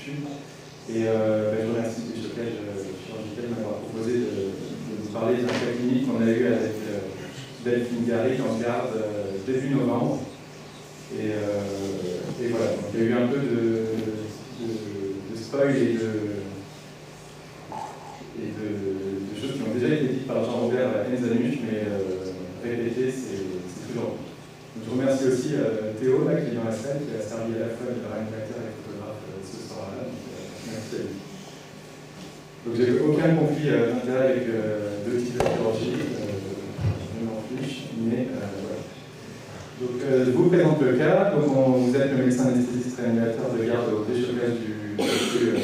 dessus. Et je remercie Déchocage chirurgical de m'avoir proposé de vous parler d'un cas clinique qu'on a eu avec Delphine Garrigue en garde début novembre. Et voilà, donc il y a eu un peu de spoil et de choses qui ont déjà été dites par Jean-Robert Enzanuch, mais répétées, c'est toujours bon. Donc, je remercie aussi Théo, là, qui est dans la salle, qui a servi à la fois de réalisateur et photographe ce soir-là. Merci à lui. Donc j'ai aucun conflit d'intérêt avec deux types de chirurgie, je m'en fiche, mais voilà. Donc je vous présente le cas. Donc vous êtes le médecin anesthésiste réanimateur de garde au déchocage du quartier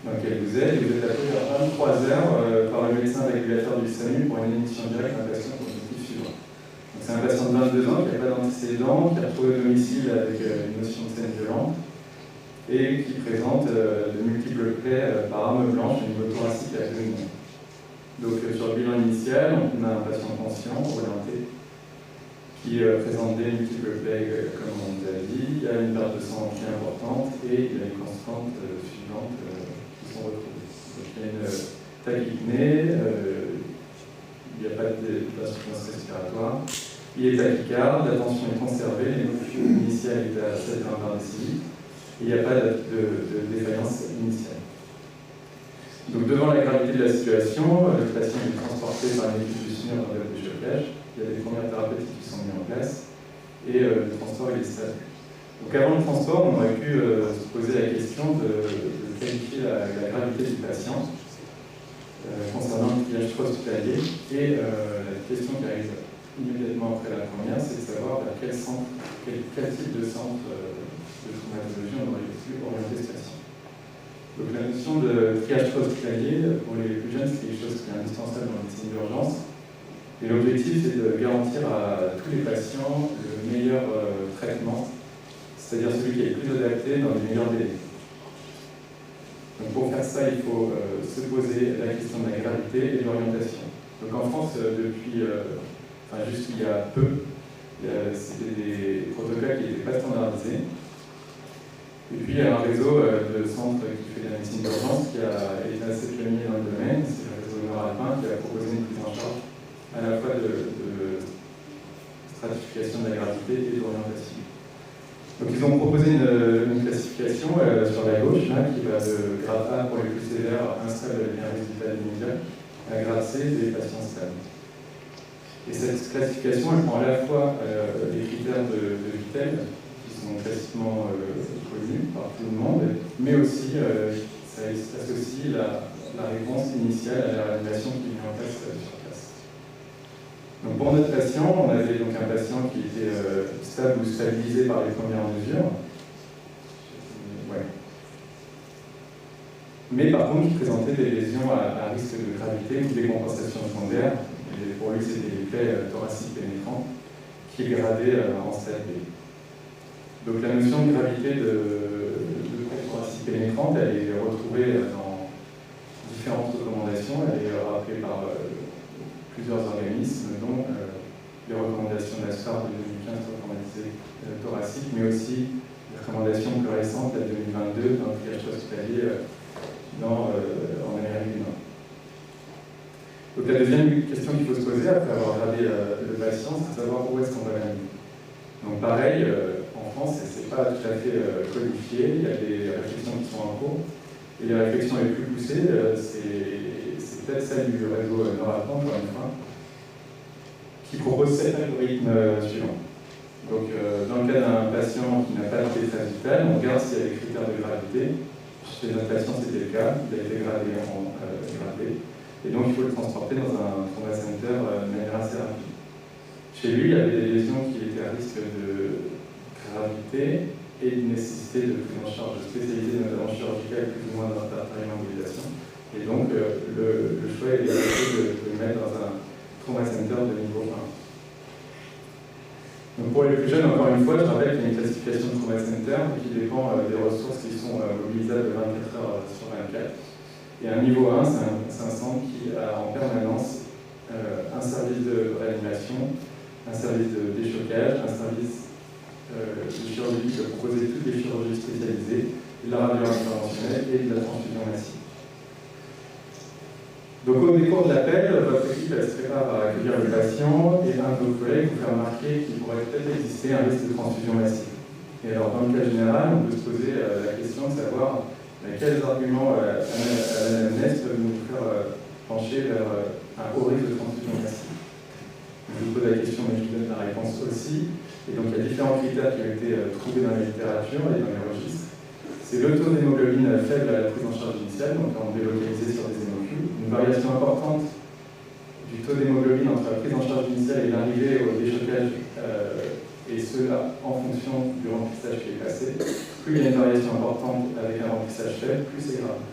dans lequel vous êtes, et vous êtes appelé à 23h par le médecin régulateur du SAMU pour une émission directe d'un patient cognitif suivant. Donc c'est un patient de 22 ans qui n'a pas d'antécédent, qui a retrouvé au domicile avec une notion de scène violente, et qui présente de multiples plaies par arme blanche au niveau thoracique et abdominal. Donc sur le bilan initial, on a un patient conscient, orienté, qui présente des multiples plaies, comme on vous a dit. Il y a une perte de sang qui est importante et il y a une constante suivante qui sont retrouvées. Donc il y a une tachypnée, il n'y a pas d'insuffisance respiratoire, il est tachycarde, la tension est conservée, l'émotion initiale est à 7,1 par décilitre. Il n'y a pas de défaillance initiale. Donc devant la gravité de la situation, le patient est transporté par une équipe du SMUR dans le déchocage. Il y a des premières thérapeutiques qui sont mises en place et le transport est stable. Donc avant le transport, on aurait pu se poser la question de qualifier la gravité du patient concernant le triage hospitalier. Et la question qui arrive immédiatement après la première, c'est de savoir vers quel type de centre de traumatologie on aurait pu orienter ce patient. Donc la notion de triage hospitalier, pour les plus jeunes, c'est quelque chose qui est indispensable dans la médecine d'urgence. Et l'objectif, c'est de garantir à tous les patients le meilleur traitement, c'est-à-dire celui qui est le plus adapté dans les meilleurs délais. Donc pour faire ça, il faut se poser la question de la gravité et de l'orientation. Donc en France, jusqu'il y a peu, c'était des protocoles qui n'étaient pas standardisés. Et puis il y a un réseau de centres qui fait de la médecine d'urgence qui a été assez pionnier dans le domaine, c'est le réseau nord-alpin qui a proposé une prise en charge à la fois de stratification de la gravité et d'orientation. Donc ils ont proposé une classification sur la gauche, là, qui va de grade A pour les plus sévères, instable avec un résultat immédiat, à grade C des patients stables. Et cette classification, elle prend à la fois les critères de Vittel, qui sont classiquement connus par tout le monde, mais aussi ça associe la réponse initiale à la réanimation qui est mise en place sur place. Donc pour notre patient, on avait donc un patient qui était stable ou stabilisé par les premières mesures, mais par contre qui présentait des lésions à risque de gravité ou des compensations secondaires. Et pour lui, c'était des plaies thoraciques pénétrantes qui est gradée en stade B. Donc la notion de gravité de plaies thoraciques pénétrantes, elle est retrouvée dans différentes recommandations. Elle est rappelée par plusieurs organismes, dont les recommandations de la SPAR de 2015 sur traumatisé thoracique, mais aussi les recommandations plus récentes, la 2022, dans le triage hospitalier en Amérique du Nord. Donc la deuxième question qu'il faut se poser après avoir regardé le patient, c'est de savoir où est-ce qu'on va l'amener. Donc pareil, en France, ce n'est pas tout à fait codifié, il y a des réflexions qui sont en cours, et les réflexions les plus poussées, c'est peut-être celle du réseau nord-alpin, encore une fois, qui propose 7 algorithmes suivants. Donc dans le cas d'un patient qui n'a pas de détresse vitale, on regarde s'il y a des critères de gravité. Chez notre patient, c'était le cas, il a été gradé en gradé. Et donc, il faut le transporter dans un trauma center de manière assez rapide. Chez lui, il y avait des lésions qui étaient à risque de gravité et de nécessité de prise en charge spécialisée, notamment chirurgicale, plus ou moins d'artérioembolisation. Et donc, le choix est de le mettre dans un trauma center de niveau 1. Donc, pour les plus jeunes, encore une fois, je rappelle qu'il y a une classification de trauma center qui dépend des ressources qui sont mobilisables 24 heures sur 24. Et un niveau 1, c'est un centre qui a en permanence un service de réanimation, un service de déchocage, un service de chirurgie qui va proposer toutes les chirurgies spécialisées, et de la radio interventionnelle et de la transfusion massive. Donc au décours de l'appel, votre équipe se prépare à accueillir le patient et un de vos collègues vous fait remarquer qu'il pourrait peut-être exister un risque de transfusion massive. Et alors dans le cas général, on peut se poser la question de savoir quels arguments à l'anamnèse peuvent nous faire pencher vers un haut risque de transfusion massive. Je vous pose la question, mais je vous donne la réponse aussi. Et donc il y a différents critères qui ont été trouvés dans la littérature et dans les registres. C'est le taux d'hémoglobine faible à la prise en charge initiale, donc on est localisé sur des hémocules. Une variation importante du taux d'hémoglobine entre la prise en charge initiale et l'arrivée au déchocage, et cela en fonction du remplissage qui est passé. Plus il y a une variation importante avec un remplissage faible, plus c'est grave.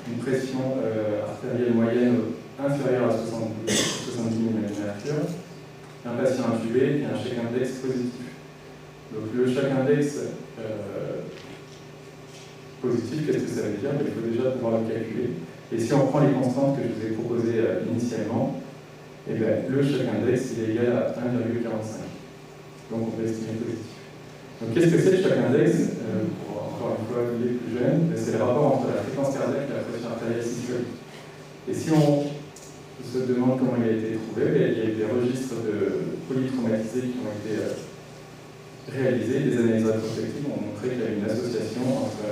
Une pression artérielle moyenne inférieure à 70 mm de mercure, un patient intubé et un choc index positif. Donc le choc index positif, qu'est-ce que ça veut dire? Il faut déjà pouvoir le calculer. Et si on prend les constantes que je vous ai proposées initialement, eh bien, le choc index il est égal à 1,45. Donc on peut estimer positif. Donc qu'est-ce que c'est le choc index? Pour encore une fois les plus jeunes, c'est le rapport entre la fréquence cardiaque et la pression artérielle systolique. Et si on se demande comment il a été trouvé, il y a eu des registres de polytraumatisés qui ont été réalisés. Des analyses rétrospectives ont montré qu'il y a une association entre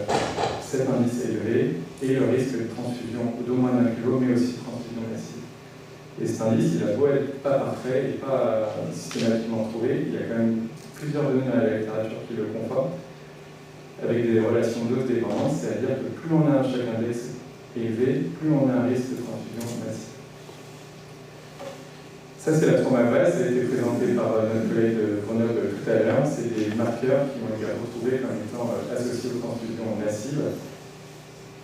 cet indice élevé et le risque de transfusion d'au moins d'un kilo, mais aussi de transfusion massive. Et cet indice, il a beau être pas parfait et pas systématiquement trouvé, il y a quand même plusieurs données dans la littérature qui le confortent, avec des relations dose-dépendance, c'est-à-dire que plus on a un choc index élevé, plus on a un risque de transfusion massive. Ça, c'est la trauma-base, ça a été présenté par notre collègue de Grenoble tout à l'heure. C'est des marqueurs qui ont été retrouvés comme étant associés aux transfusions massives.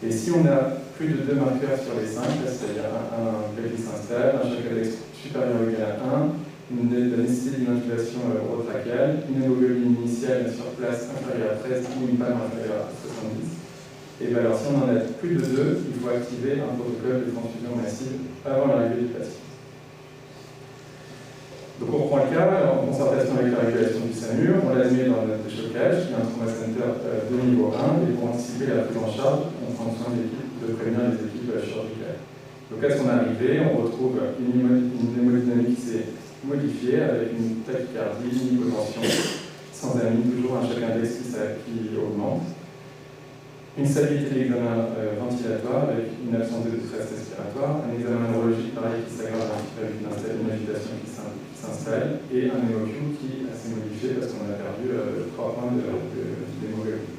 Et si on a plus de 2 marqueurs sur les 5, c'est-à-dire un qui s'installe, un choc index supérieur ou égal à 1, la nécessité d'une intubation orotrachiale, une hémoglobine initiale sur place inférieure à 13 ou une PAM inférieure à 70, et bien alors si on en a plus de 2, il faut activer un protocole de transfusion massive avant l'arrivée du patient. Donc on prend le cas, en concertation avec la régulation du SAMUR, on l'a mis dans notre déchocage, qui est un trauma center de niveau 1, et pour anticiper la prise en charge, on prend soin de prévenir les équipes chirurgicales. Donc à son arrivée, on retrouve une hémodynamique qui s'est modifiée avec une tachycardie, une hypotension, sans amine, toujours un choc index qui augmente. Une stabilité de l'examen ventilatoire avec une absence de détresse respiratoire, un examen neurologique pareil qui s'aggrave un petit peu avec une agitation qui s'installe et un hémocume qui s'est modifié parce qu'on a perdu 3 points d'hémoglobine.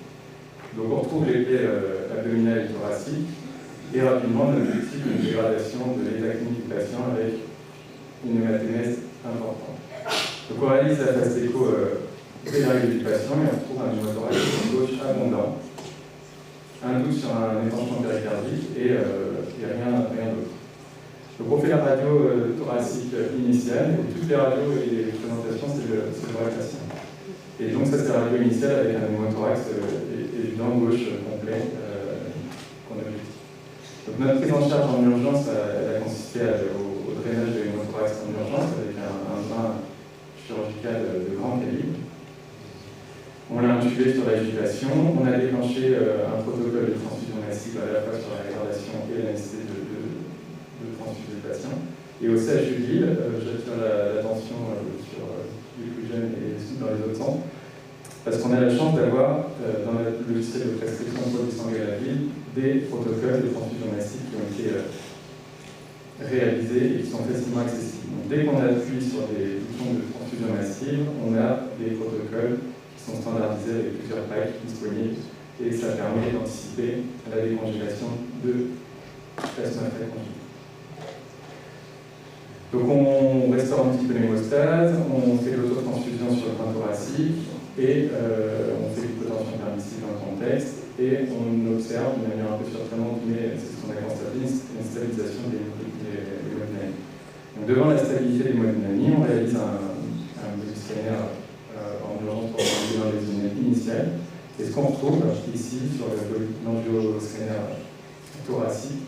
Donc on retrouve les plaies abdominales et thoraciques et rapidement on objectif une dégradation de l'état clinique du patient avec une hématémèse importante. Donc on réalise la phase d'écho dès l'arrivée du patient et on retrouve un pneumothorax gauche abondant, un doute sur un épanchement péricardique et rien d'autre. Donc on fait la radio thoracique initiale, et toutes les radios et les présentations, c'est le vrai patient. Et donc ça c'est la radio initiale avec un pneumothorax évident gauche complet qu'on a vu. Donc notre prise en charge en urgence, elle a consisté au drainage de pneumothorax en urgence avec un bain chirurgical de grand calibre. On l'a intubé sur la jugulation, on a déclenché un protocole de transfusion massive à la fois sur la dégradation et la nécessité de transfuser le patient. Et au CHU de Lille, j'attire l'attention sur les plus jeunes et dans les autres centres, parce qu'on a la chance d'avoir dans notre logiciel de prescription de produits sanguins à la ville des protocoles de transfusion massive qui ont été réalisés et qui sont facilement accessibles. Donc, dès qu'on appuie sur des boutons de transfusion massive, on a des protocoles sont standardisés avec plusieurs packs disponibles et ça permet d'anticiper la décongélation de plasma très congelé. Donc on restaure un petit peu l'hémostase, on fait l'autotransfusion sur le point thoracique et on fait l'hypotension permissive dans le contexte et on observe de manière un peu surprenante, mais c'est ce qu'on a constaté, une stabilisation des hémodynamiques. Donc devant la stabilité des hémodynamiques, on réalise un scanner en urgence pour dans les zones initiales. Et ce qu'on retrouve ici sur l'angioscanner thoracique,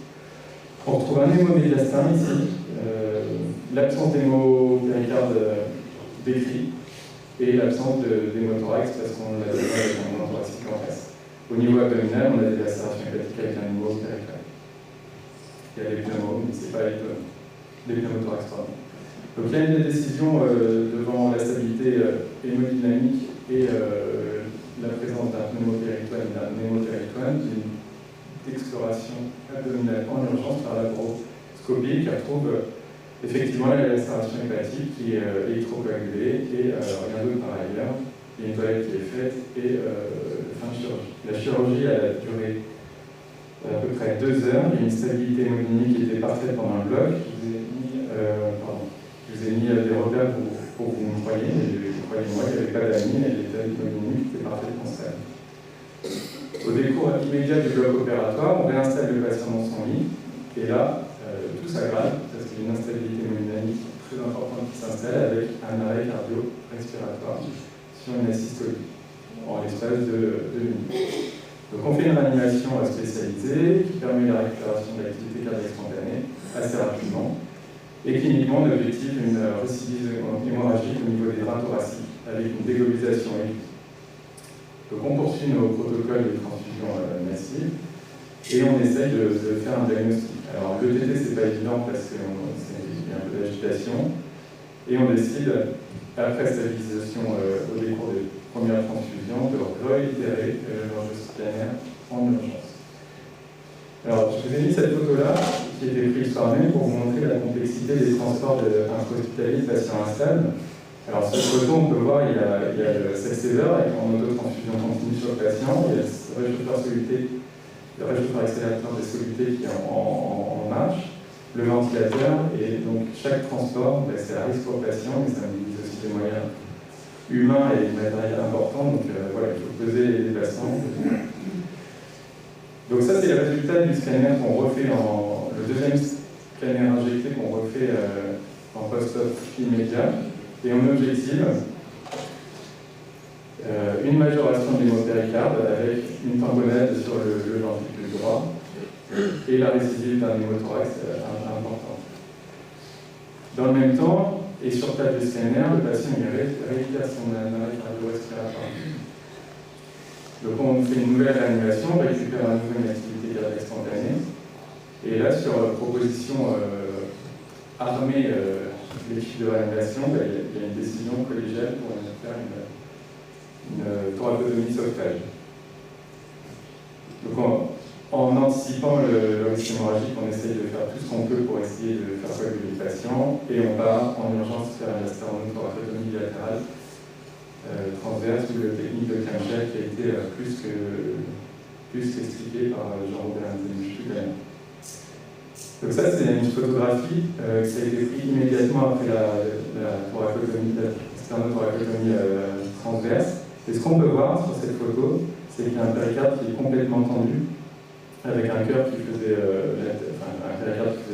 on retrouve un hémomédiastin ici, l'absence d'hémopéricarde décrit et l'absence d'hémothorax parce qu'on l'a déjà avec un thoracique en face. Au niveau abdominal, on a des lacérations hépatiques avec un niveau périphérique. Il y a des pneumos, mais ce n'est pas des pneumothorax. Donc il y a une décision devant la stabilité hémodynamique et la présence d'un pneumopéritoine et d'un pneumopéritoine, d'une exploration abdominale en urgence par la laparoscopie qui retrouve effectivement la lacération hépatique qui est électrocoagulée et rien d'autre par ailleurs. Il y a une toilette qui est faite et fin de chirurgie. La chirurgie a duré à peu près 2 heures. Il y a une stabilité hémodynamique qui était parfaite pendant le bloc. Je vous ai mis des repères pour que vous me croyiez, mais vous croyez-moi qu'il n'y avait pas d'amine et l'état hémodynamique était parfait constant. Au décours immédiat du bloc opératoire, on réinstalle le patient dans son lit et là, tout s'aggrave parce qu'il y a une instabilité hémodynamique très importante qui s'installe avec un arrêt cardio-respiratoire sur une asystolie en l'espace de 2 minutes. Donc on fait une réanimation spécialisée qui permet la récupération de l'activité cardiaque spontanée assez rapidement et cliniquement on objective une récidive hémorragique au niveau des reins thoraciques avec une déglobalisation aiguë. Donc on poursuit nos protocoles de transfusion massive et on essaye de faire un diagnostic. Alors le TT c'est pas évident parce qu'il y a un peu d'agitation et on décide après stabilisation au décours des premières transfusions de réitérer l'enregistrement en urgence. Alors, je vous ai mis cette photo-là, qui a été prise par même pour vous montrer la complexité des transports intra-hospitaliers de patients instables. Alors, cette photo, on peut voir, il y a le self-saver en autotransfusion continue sur le patient, il y a le réchauffeur accélérateur de soluté qui est en marche, le ventilateur, et donc chaque transport, c'est à risque pour le patient, mais ça mobilise aussi des moyens humains et matériels importants, donc voilà, il faut peser les déplacements. Donc ça, c'est le résultat du scanner qu'on refait le deuxième scanner injecté qu'on refait en post-op immédiat, et on objective une majoration de l'hémopéricarde avec une tamponade sur le ventricule droit et la récidive d'un hémothorax important. Dans le même temps, et sur table de scanner, le patient réitère son arrêt cardio-respiratoire. Donc on fait une nouvelle réanimation, on récupère à nouveau une activité cardiaque spontanée. Et là, sur proposition armée de l'équipe de réanimation, il y a une décision collégiale pour faire une thoracotomie de sauvetage. Donc en anticipant le risque hémorragique, on essaye de faire tout ce qu'on peut pour essayer de faire coaguler le patient et on part en urgence faire une sternothoracotomie bilatérale transverse ou la technique de Klemchak qui a été plus qu'expliquée par Jean-Robert Anzani. Donc ça, c'est une photographie qui a été prise immédiatement après la sternothoracotomie transverse. Et ce qu'on peut voir sur cette photo, c'est qu'il y a un péricarde qui est complètement tendu, avec un cœur qui faisait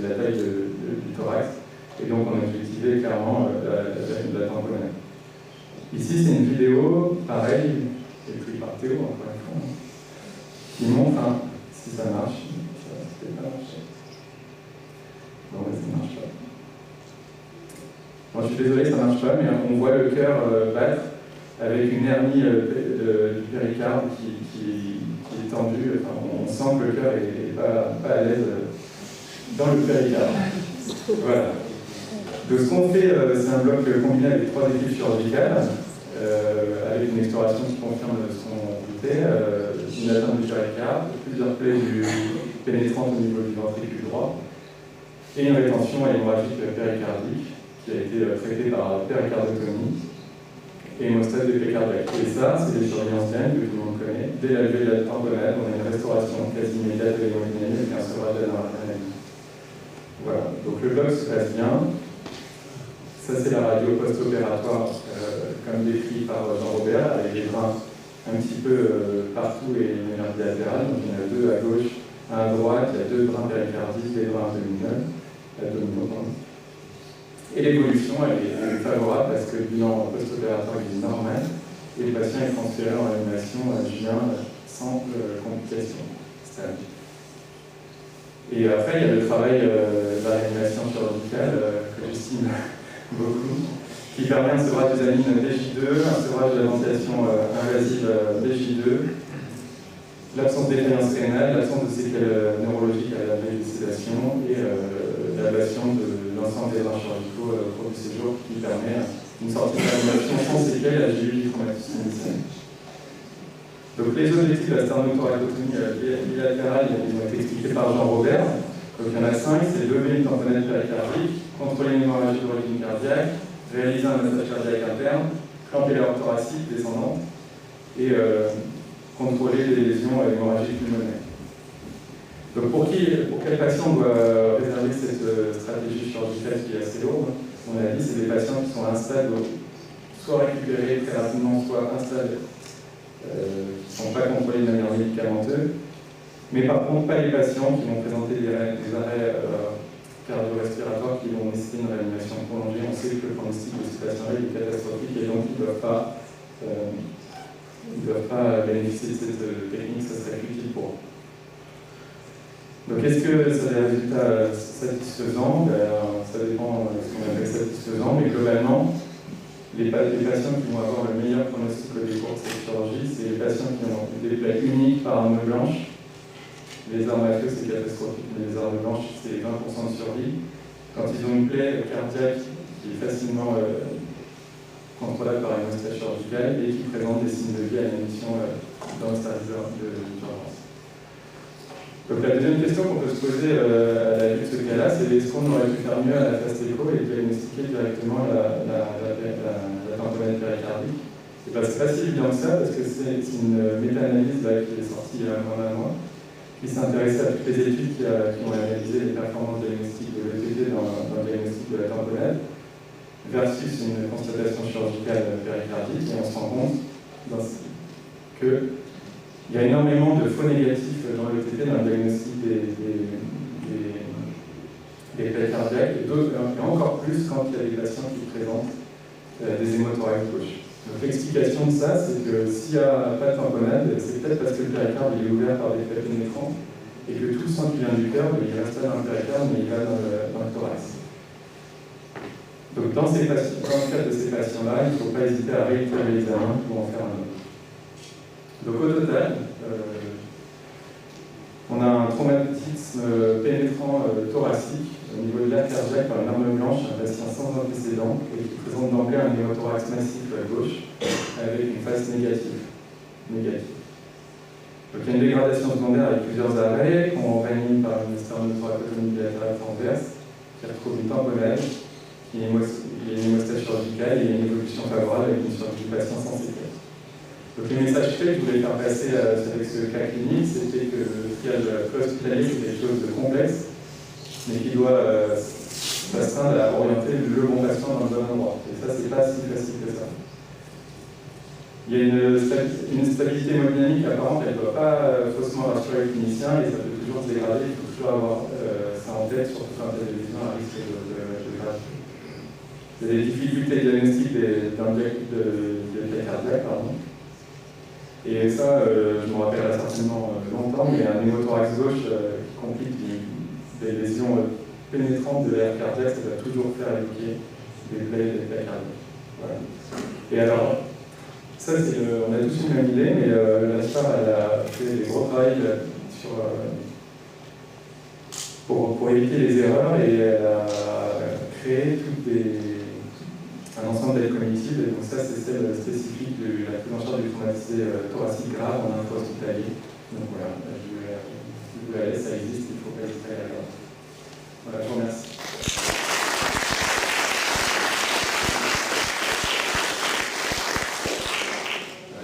la taille du thorax, et donc on a objectivé clairement la tamponade. Ici, c'est une vidéo, pareil, qui est prise par Théo, encore une fois, qui montre si ça marche. Ça ne peut pas marcher. Non, ça ne marche pas. Bon, je suis désolé, ça ne marche pas, mais on voit le cœur battre avec une hernie du péricarde qui est tendue. Enfin, on sent que le cœur n'est pas à l'aise dans le péricarde. Voilà. Donc ce qu'on fait, c'est un bloc combiné avec 3 équipes chirurgicales, avec une exploration qui confirme ce qu'on doutait, une atteinte du péricarde, plusieurs plaies pénétrantes au niveau du ventricule droit, et une rétention hémorragique péricardique qui a été traitée par péricardotomie et hémostase de péricardiaque. Et ça, c'est des surveillances bien que tout le monde connaît. Dès la levée de la tamponade, on a une restauration quasi immédiate de l'hémodynamie avec un sevrage de la noradrénaline. Voilà, donc le bloc se passe bien. Ça, c'est la radio post-opératoire, comme décrit par Jean-Robert, avec des brins un petit peu partout et une énergie latérale. Donc, il y en a 2 à gauche, 1 à droite, il y a 2 brins péricardiques, des brins abdominaux. Et l'évolution, elle est favorable parce que le bilan post-opératoire est normal et le patient est transféré en réanimation à juin sans complications stables. Et après, il y a le travail de la réanimation chirurgicale que j'estime beaucoup, qui permet un sevrage des amines DJ2, un sevrage de la ventilation invasive DJ2, l'absence de défaillance rénale, l'absence de séquelles neurologiques à la veille de sédation et l'ablation de l'ensemble des reins chirurgicaux au cours du séjour qui permet une sortie de réanimation sans séquelles à la du traumatisme initial. Donc les objectifs de la sternotoracotomie bilatérale, ils ont été expliqués par Jean Robert. Donc il y en a 5, c'est lever une tamponade péricardique, contrôler une hémorragie d'origine cardiaque, réaliser un massage cardiaque interne, clamper l'aorte thoracique descendante et contrôler les lésions hémorragiques pulmonaires. Donc pour quel patient on doit réserver cette stratégie chirurgicale qui est assez lourde? On a dit, c'est des patients qui sont à un stade soit récupérés très rapidement, soit à un stade qui ne sont pas contrôlés de manière médicamenteuse, mais par contre pas les patients qui vont présenter des arrêts cardio-respiratoires qui vont nécessiter une réanimation prolongée. On sait que le pronostic de ces patients-là est catastrophique et donc ils ne doivent pas bénéficier de cette technique, ça serait utile pour eux. Donc est-ce que ça a des résultats satisfaisants? Ça dépend de ce qu'on appelle satisfaisant, mais globalement, les patients qui vont avoir le meilleur pronostic au décours de cette chirurgie, c'est les patients qui ont des plaies uniques par arme blanche. Les armes à feu, c'est catastrophique, mais les armes blanches, c'est 20% de survie. Quand ils ont une plaie cardiaque qui est facilement contrôlable par une hémostase chirurgicale et qui présente des signes de vie à l'admission dans le service d'urgence. Donc la deuxième question qu'on peut se poser à la vue de ce cas-là, c'est est-ce qu'on aurait pu faire mieux à la phase écho et diagnostiquer directement la tamponade péricardique? C'est pas si évident que ça, parce que c'est une méta-analyse qui est sortie il y a moins d'un mois, qui s'intéressait à toutes les études qui ont analysé les performances diagnostiques de l'ETT dans le diagnostic de la tamponade, versus une constatation chirurgicale péricardique, et on se rend compte qu'il y a énormément de faux négatifs dans l'ETT, dans le diagnostic des plaies cardiaques, et encore plus quand il y a des patients qui présentent des hémothorax gauche. Donc l'explication de ça, c'est que s'il n'y a pas de tamponade, c'est peut-être parce que le péricarde est ouvert par des plaies pénétrantes et que tout le sang qui vient du cœur, il reste pas dans le péricarde, mais il va dans le thorax. Donc dans le cas de ces patients-là, il ne faut pas hésiter à réitérer l'examen pour en faire un autre. Donc au total, on a un traumatisme pénétrant thoracique au niveau de l'aire cardiaque par une arme blanche, un patient sans antécédent et qui présente d'emblée un hémothorax massif à gauche avec une face négative. Donc il y a une dégradation secondaire avec plusieurs arrêts qu'on réanime par une sternotoracotomie bilatérale transverse qui retrouve une tamponade, il y a une hémostase chirurgicale et une évolution favorable avec une survie du patient sans séquelles. Donc les messages clés que je voulais faire passer avec ce cas clinique, c'était que le triage hospitalier, c'est quelque chose de complexe, mais qui doit s'astreindre à orienter le bon patient dans le bon endroit. Et ça, c'est pas si facile que ça. Il y a une stabilité hémodynamique apparente, elle ne doit pas faussement rassurer le clinicien et ça peut toujours se dégrader, il faut toujours avoir ça en tête, surtout quand il y a des lésions à risque de gravité. Il y a des difficultés diagnostiques de plaies cardiaques, pardon. Et ça, je me rappellerai certainement longtemps, mais un hémothorax gauche qui complique des lésions pénétrantes de l'aire cardiaque, ça va toujours faire évoquer des plaies cardiaques. Voilà. Et alors, ça, on a tous une même idée, mais la star, elle a fait des gros travail pour éviter les erreurs et elle a créé un ensemble d'aides cognitives. Et donc ça, c'est celle spécifique de la prise en charge du traumatisé thoracique grave en info-hospitalier. Donc voilà, je vous la laisse, ça existe, il faut pas hésiter à la voir. Voilà, je vous remercie.